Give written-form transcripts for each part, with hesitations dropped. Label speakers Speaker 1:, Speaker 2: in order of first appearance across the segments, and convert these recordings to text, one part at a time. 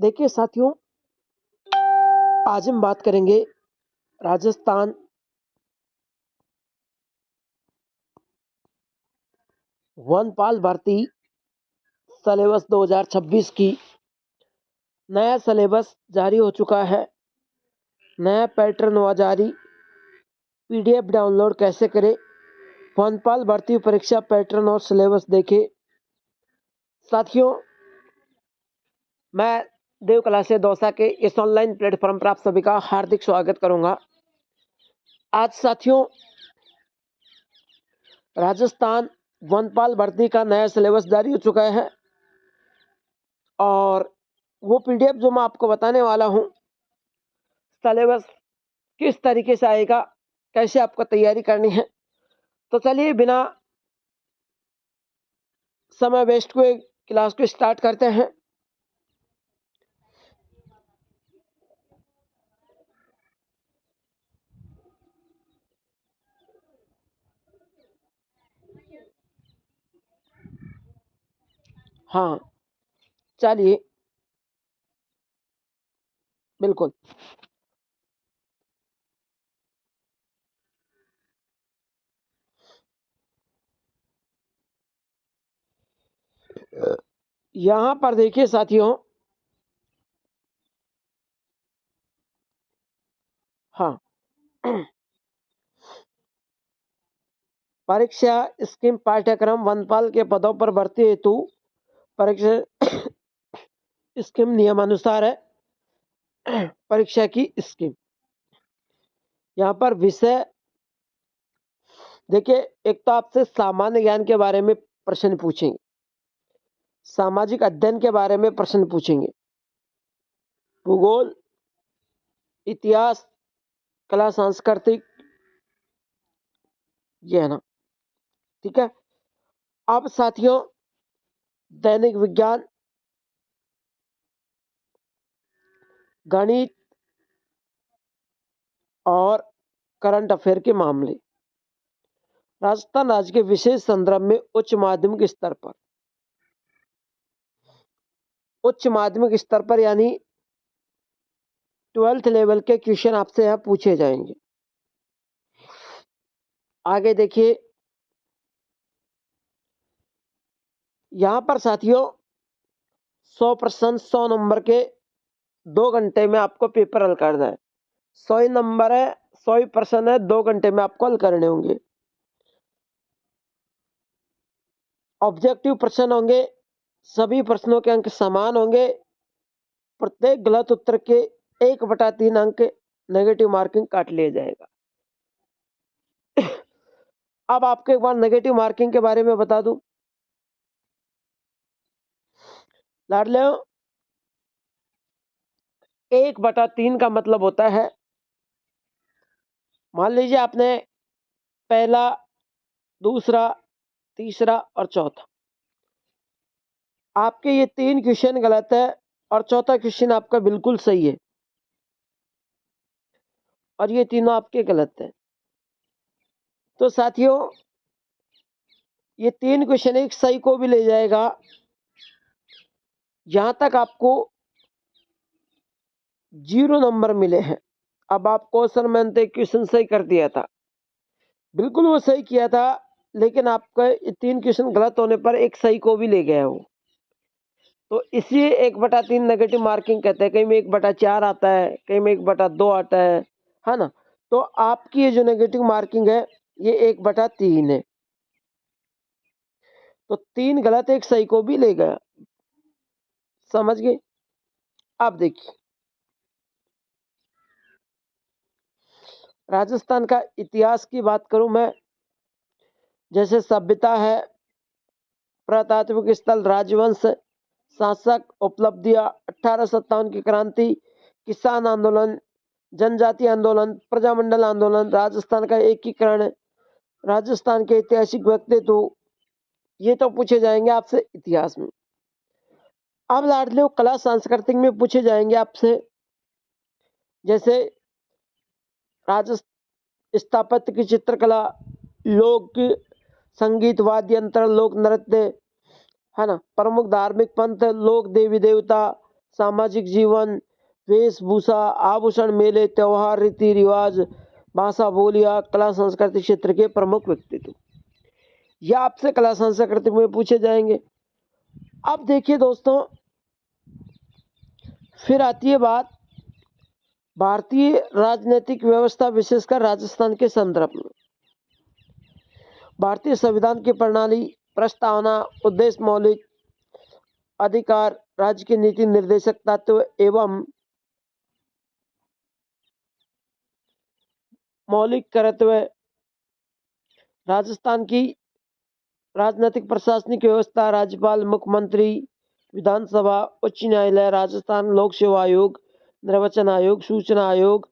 Speaker 1: देखिए साथियों, आज हम बात करेंगे राजस्थान वनपाल भर्ती सिलेबस 2026 की। नया सिलेबस जारी हो चुका है, नया पैटर्न हुआ जारी। पीडीएफ डाउनलोड कैसे करें, वनपाल भर्ती परीक्षा पैटर्न और सिलेबस देखें। साथियों, मैं देव क्लासेस दौसा के इस ऑनलाइन प्लेटफॉर्म पर आप सभी का हार्दिक स्वागत करूंगा। आज साथियों, राजस्थान वनपाल भर्ती का नया सिलेबस जारी हो चुका है और वो पीडीएफ जो मैं आपको बताने वाला हूं, सिलेबस किस तरीके से आएगा, कैसे आपको तैयारी करनी है। तो चलिए बिना समय वेस्ट हुए क्लास को स्टार्ट करते हैं। हाँ, चलिए, बिल्कुल। यहाँ पर देखिए साथियों, हाँ, परीक्षा स्कीम पाठ्यक्रम वनपाल के पदों पर भर्ती हेतु परीक्षा स्कीम नियमानुसार है। परीक्षा की स्कीम, यहाँ पर विषय देखिए, एक तो आपसे सामान्य ज्ञान के बारे में प्रश्न पूछेंगे, सामाजिक अध्ययन के बारे में प्रश्न पूछेंगे, भूगोल, इतिहास, कला, सांस्कृतिक, ये है ना, ठीक है। अब साथियों, दैनिक विज्ञान, गणित और करंट अफेयर के मामले राजस्थान राज्य के विशेष संदर्भ में उच्च माध्यमिक स्तर पर यानी 12th लेवल के क्वेश्चन आपसे यहाँ पूछे जाएंगे। आगे देखिए, यहाँ पर साथियों 100 प्रश्न 100 नंबर के 2 घंटे में आपको पेपर हल करना है। 100 ही नंबर है, 100 ही प्रश्न है, 2 घंटे में आपको हल करने होंगे। ऑब्जेक्टिव प्रश्न होंगे, सभी प्रश्नों के अंक समान होंगे। प्रत्येक गलत उत्तर के 1/3 अंक नेगेटिव मार्किंग काट लिया जाएगा। अब आपको एक बार नेगेटिव मार्किंग के बारे में बता दूं। लाडले, 1/3 का मतलब होता है, मान लीजिए आपने पहला, दूसरा, तीसरा और चौथा, आपके ये 3 क्वेश्चन गलत है और चौथा क्वेश्चन आपका बिल्कुल सही है और ये तीनों आपके गलत हैं। तो साथियों, ये 3 क्वेश्चन एक सही को भी ले जाएगा। यहां तक आपको 0 नंबर मिले हैं। अब आप क्वेश्चन मैंने क्वेश्चन सही कर दिया था, बिल्कुल वो सही किया था, लेकिन आपका 3 क्वेश्चन गलत होने पर एक सही को भी ले गया वो। तो इसी 1/3 नेगेटिव मार्किंग कहते हैं। कहीं में 1/4 आता है, कहीं में 1/2 आता है ना। तो आपकी ये जो नेगेटिव मार्किंग है, ये 1/3 है। तो 3 गलत एक सही को भी ले गया, समझ गए। अब देखिए, राजस्थान का इतिहास की बात करूं मैं, जैसे सभ्यता है, पुरातात्विक स्थल, राजवंश, शासक, उपलब्धियां, 1857 की क्रांति, किसान आंदोलन, जनजाति आंदोलन, प्रजामंडल आंदोलन, राजस्थान का एकीकरण, राजस्थान के ऐतिहासिक व्यक्तित्व, ये तो पूछे जाएंगे आपसे इतिहास में। अब लाडले कला सांस्कृतिक में पूछे जाएंगे आपसे, जैसे राजस्थान स्थापत्य की चित्रकला, लोक संगीत, वाद्य यंत्र, लोक नृत्य, है ना, प्रमुख धार्मिक पंथ, लोक देवी देवता, सामाजिक जीवन, वेशभूषा, आभूषण, मेले, त्योहार, रीति रिवाज, भाषा, बोलियां, कला संस्कृति क्षेत्र के प्रमुख व्यक्तित्व। यह आपसे कला संस्कृति में पूछे जाएंगे। अब देखिए दोस्तों, फिर आती है बात भारतीय राजनीतिक व्यवस्था, विशेषकर राजस्थान के संदर्भ में। भारतीय संविधान की प्रणाली, प्रस्तावना, उद्देश्य, मौलिक अधिकार, राज्य की नीति निर्देशक तत्व एवं मौलिक कर्तव्य, राजस्थान की राजनीतिक प्रशासनिक व्यवस्था, राज्यपाल, मुख्यमंत्री, विधानसभा, उच्च न्यायालय, राजस्थान लोक सेवा आयोग, निर्वाचन आयोग, सूचना आयोग,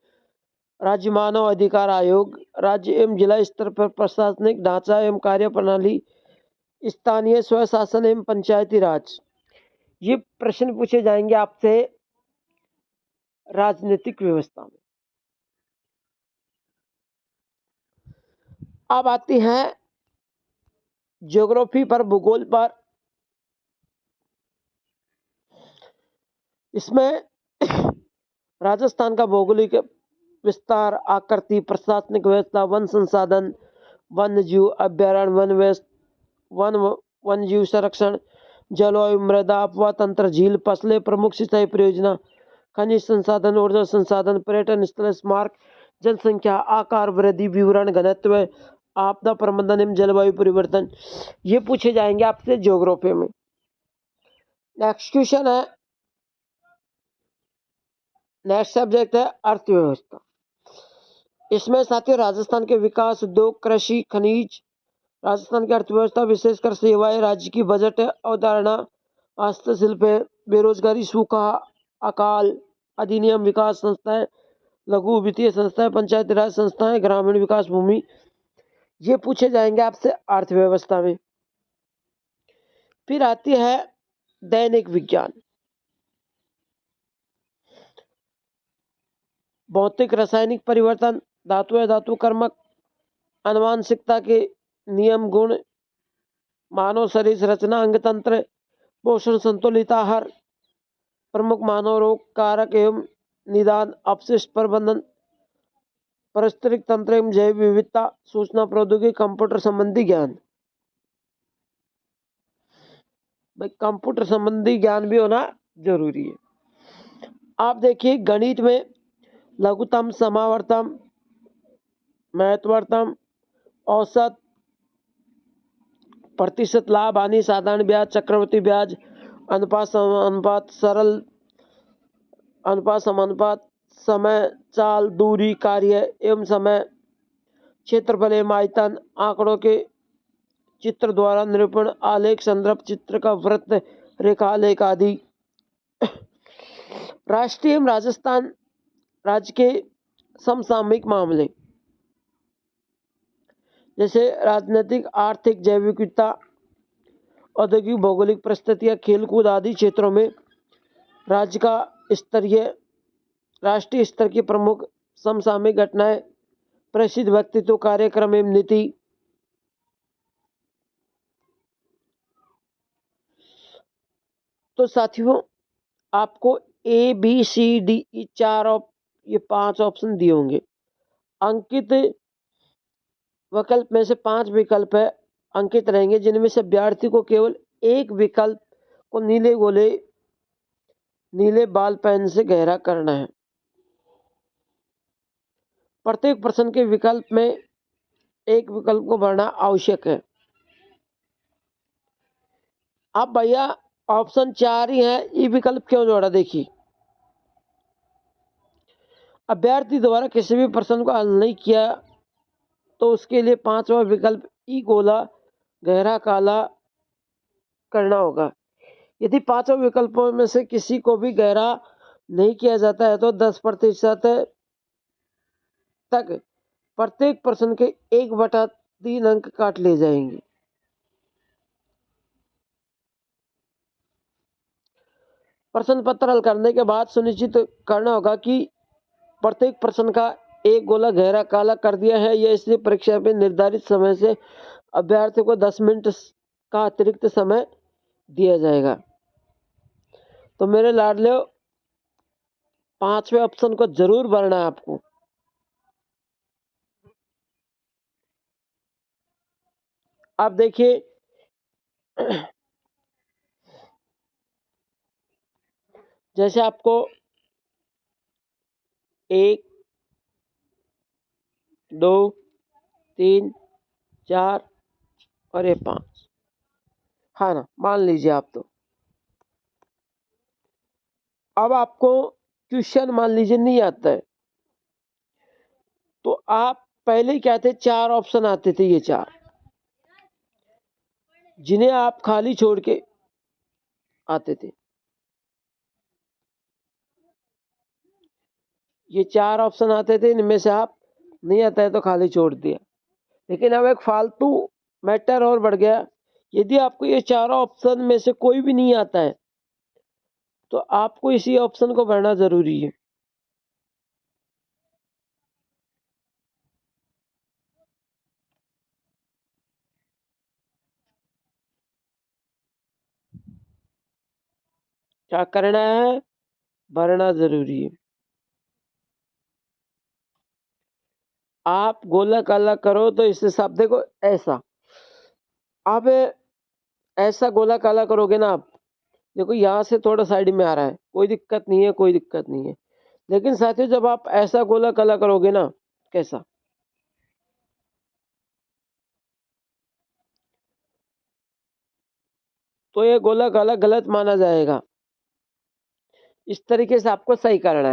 Speaker 1: राज्य मानव अधिकार आयोग, राज्य एवं जिला स्तर पर प्रशासनिक ढांचा एवं कार्य प्रणाली, स्थानीय स्वशासन एवं पंचायती राज। ये प्रश्न पूछे जाएंगे आपसे राजनीतिक व्यवस्था में। अब आती हैं ज्योग्राफी पर, भूगोल पर। इसमें राजस्थान का भौगोलिक विस्तार, आकृति, प्रशासनिक व्यवस्था, वन संसाधन, वन्य जीव अभ्यारण्य, वन जीव संरक्षण, जलवायु, मृदा, अपवा तंत्र, झील, फसलें, प्रमुख सिंचाई परियोजना, खनिज संसाधन, ऊर्जा संसाधन, पर्यटन स्थल, स्मारक, जनसंख्या, आकार वृद्धि, विवरण, घनत्व, आपदा प्रबंधन एवं जलवायु परिवर्तन। ये पूछे जाएंगे आपसे ज्योग्राफी में। नेक्स्ट क्वेश्चन है, नेक्स्ट सब्जेक्ट है अर्थव्यवस्था। इसमें साथियों राजस्थान के विकास, उद्योग, कृषि, खनिज, राजस्थान की अर्थव्यवस्था विशेषकर सेवाएं, राज्य की बजट अवधारणा, हस्तशिल्प, बेरोजगारी, सूखा, अकाल, अधिनियम, विकास संस्थाएं, लघु वित्तीय संस्थाएं, पंचायती राज संस्थाएं, ग्रामीण विकास भूमि, ये पूछे जाएंगे आपसे अर्थव्यवस्था में। फिर आती है दैनिक विज्ञान, भौतिक रासायनिक परिवर्तन, धातु या धातु कर्मक, आनुवंशिकता के नियम, गुण, मानव शरीर रचना, अंग तंत्र, पोषण, संतुलित आहार, प्रमुख मानव रोग कारक एवं निदान, अपशिष्ट प्रबंधन, पारिस्थितिक तंत्र एवं जैव विविधता, सूचना प्रौद्योगिकी, कंप्यूटर संबंधी ज्ञान। भाई कंप्यूटर संबंधी ज्ञान भी होना जरूरी है। आप देखिए गणित में लघुत्तम, समावर्तम, महत्तम, औसत, प्रतिशत लाभ, हानि, साधारण ब्याज, चक्रवृद्धि ब्याज, अनुपात समानुपात, सरल अनुपात समानुपात, समय, चाल, दूरी, कार्य एवं समय, क्षेत्रफल एवं आयतन, आंकड़ों के चित्र द्वारा निरूपण, आलेख, संदर्भ चित्र का वृत्त रेखा आलेख आदि। राष्ट्रीय एवं राजस्थान राज्य के समसामयिक मामले जैसे राजनीतिक, आर्थिक, जैविक विविधता, औद्योगिक, भौगोलिक परिस्थितियां, खेलकूद आदि क्षेत्रों में राज्य का स्तरीय, राष्ट्रीय स्तर की प्रमुख समसामयिक घटनाएं, प्रसिद्ध व्यक्तित्व, कार्यक्रम एवं नीति। तो साथियों आपको ए बी सी डी ये 5 ऑप्शन दिए होंगे। अंकित विकल्प में से 5 विकल्प है अंकित रहेंगे, जिनमें से अभ्यर्थी को केवल एक विकल्प को नीले बाल पेन से गहरा करना है। प्रत्येक प्रश्न के विकल्प में एक विकल्प को भरना आवश्यक है। अब भैया ऑप्शन 4 ही है, ये विकल्प क्यों जोड़ा? देखिए, अभ्यर्थी द्वारा किसी भी प्रश्न को हल नहीं किया तो उसके लिए 5वां विकल्प ई गोला गहरा काला करना होगा। यदि 5 विकल्पों में से किसी को भी गहरा नहीं किया जाता है तो 10% तक प्रत्येक प्रश्न के 1/3 अंक काट लिए जाएंगे। प्रश्न पत्र हल करने के बाद सुनिश्चित करना होगा कि प्रत्येक प्रश्न का एक गोला गहरा काला कर दिया है। यह इसलिए परीक्षा में निर्धारित समय से अभ्यर्थी को 10 मिनट का अतिरिक्त समय दिया जाएगा। तो मेरे लाडले 5वें ऑप्शन को जरूर भरना है आपको। अब देखिए जैसे आपको 1, 2, 3, 4 और ये 5, हाँ ना, मान लीजिए आप। तो अब आपको क्वेश्चन मान लीजिए नहीं आता है, तो आप पहले क्या थे, 4 ऑप्शन आते थे, ये 4 जिन्हें आप खाली छोड़ के आते थे। ये 4 ऑप्शन आते थे, इनमें से आप नहीं आता है तो खाली छोड़ दिया। लेकिन अब एक फालतू मैटर और बढ़ गया, यदि आपको ये 4 ऑप्शन में से कोई भी नहीं आता है तो आपको इसी ऑप्शन को भरना जरूरी है। क्या करना है, भरना जरूरी है। आप गोला काला करो तो इस हिसाब देखो ऐसा, आप ऐसा गोला काला करोगे ना, आप देखो यहाँ से थोड़ा साइड में आ रहा है, कोई दिक्कत नहीं है, कोई दिक्कत नहीं है। लेकिन साथियों जब आप ऐसा गोला काला करोगे ना, कैसा, तो ये गोला काला गलत माना जाएगा। इस तरीके से आपको सही करना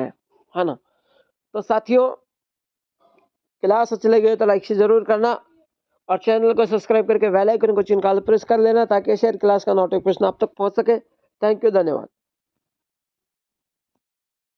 Speaker 1: है ना। तो साथियों क्लास अच्छी लगी हो तो लाइक से जरूर करना और चैनल को सब्सक्राइब करके बेल आइकन को चिन्ह प्रेस कर लेना ताकि शेयर क्लास का नोटिफिकेशन आप तक पहुंच सके। थैंक यू, धन्यवाद।